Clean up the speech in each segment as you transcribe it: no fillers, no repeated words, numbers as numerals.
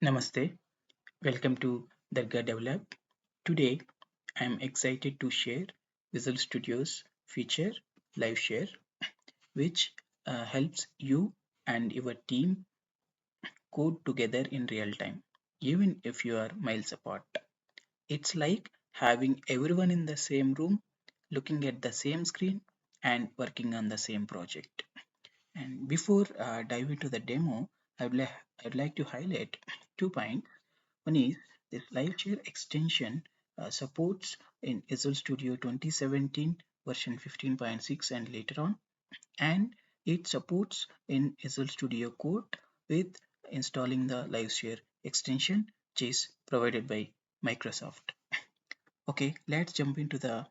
Namaste, welcome to Darga Develop. Today, I am excited to share Visual Studio's feature Live Share, which helps you and your team code together in real time, even if you are miles apart. It's like having everyone in the same room, looking at the same screen, and working on the same project. And before dive into the demo, I'd like to highlight 2 points. One is this live share extension supports in Visual Studio 2017 version 15.6 and later on, and it supports in Visual Studio Code with installing the live share extension which is provided by Microsoft. Okay, let's jump into the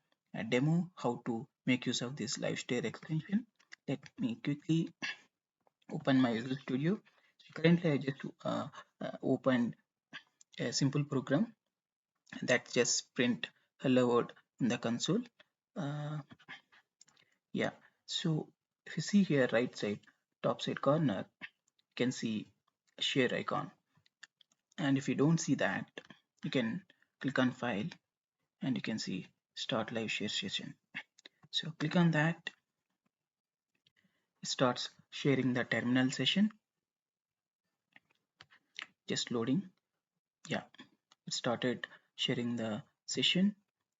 demo how to make use of this live share extension. Let me quickly open my Visual Studio. Currently, I just opened a simple program that just print hello world in the console. Uh, yeah, so if you see here, right side, top side corner, you can see a share icon. And if you don't see that, you can click on file and you can see start live share session. So click on that, it starts sharing the terminal session, just loading. Yeah, it started sharing the session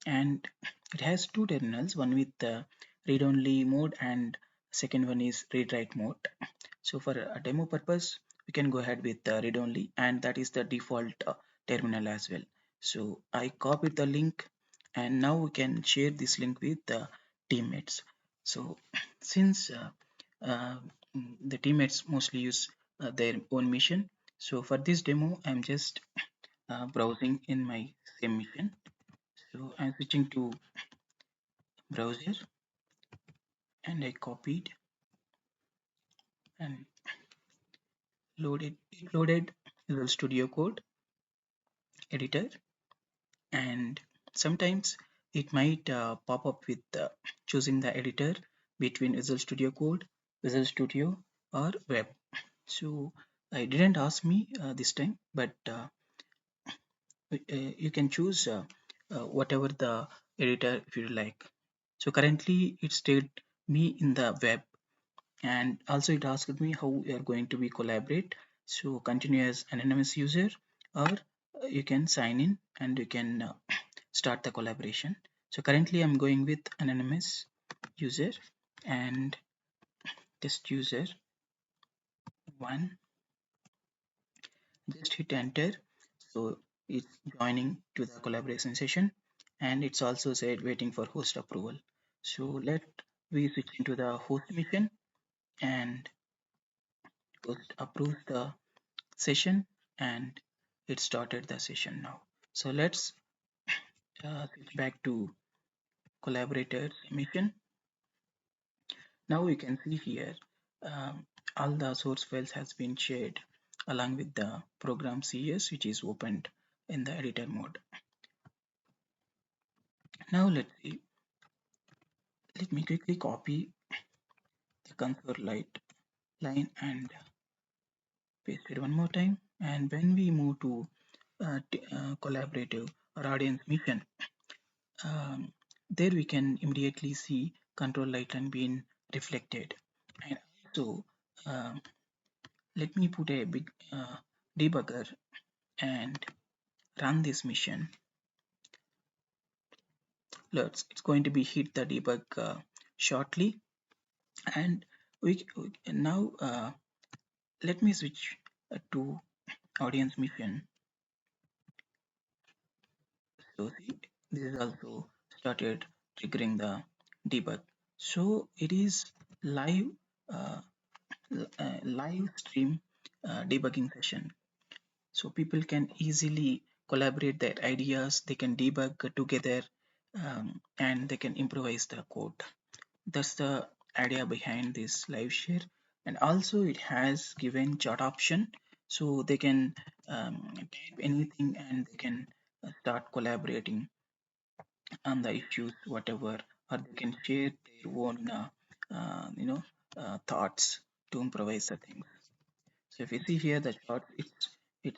and it has two terminals, one with the read only mode and second one is read write mode. So for a demo purpose we can go ahead with the read only, and that is the default terminal as well. So I copied the link and now we can share this link with the teammates. So since uh, the teammates mostly use their own mission, so for this demo I'm just browsing in my same mission. So I'm switching to browser and I copied and loaded Visual Studio Code editor, and sometimes it might pop up with choosing the editor between Visual Studio Code, Visual Studio or web. So it didn't ask me this time, but you can choose whatever the editor if you like. So currently it stayed me in the web, and also it asked me how you are going to be collaborate. So continue as anonymous user, or you can sign in and you can start the collaboration. So currently I'm going with anonymous user and test user one, just hit enter. So it's joining to the collaboration session, and it's also said waiting for host approval. So let we switch into the host mission, and host approves the session and it started the session now. So let's switch back to collaborators mission. Now we can see here all the source files has been shared along with the program CS which is opened in the editor mode. Now let's see. Let me quickly copy the console light line and paste it one more time. And when we move to collaborative or audience mission, um, there we can immediately see control light line being reflected. And also, um, let me put a big debugger and run this mission. It's going to be hit the debug shortly, and we now let me switch to audience mission. So see, this is also started triggering the debug. So it is live uh, live stream debugging session. So people can easily collaborate their ideas, they can debug together, and they can improvise the code. That's the idea behind this live share. And also it has given chat option, so they can type anything and they can start collaborating on the issues whatever, or they can share their own thoughts to improvise the things. So if you see here the chart, it's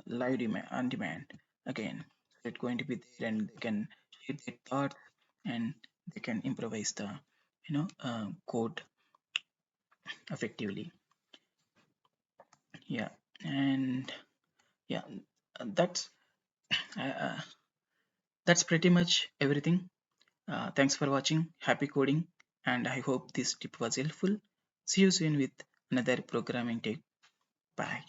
live demand on demand again. So it's going to be there, and they can share their thoughts, and they can improvise the code effectively. Yeah, and yeah, that's uh, uh, that's pretty much everything. Thanks for watching. Happy coding, and I hope this tip was helpful. See you soon with another programming tip. Bye.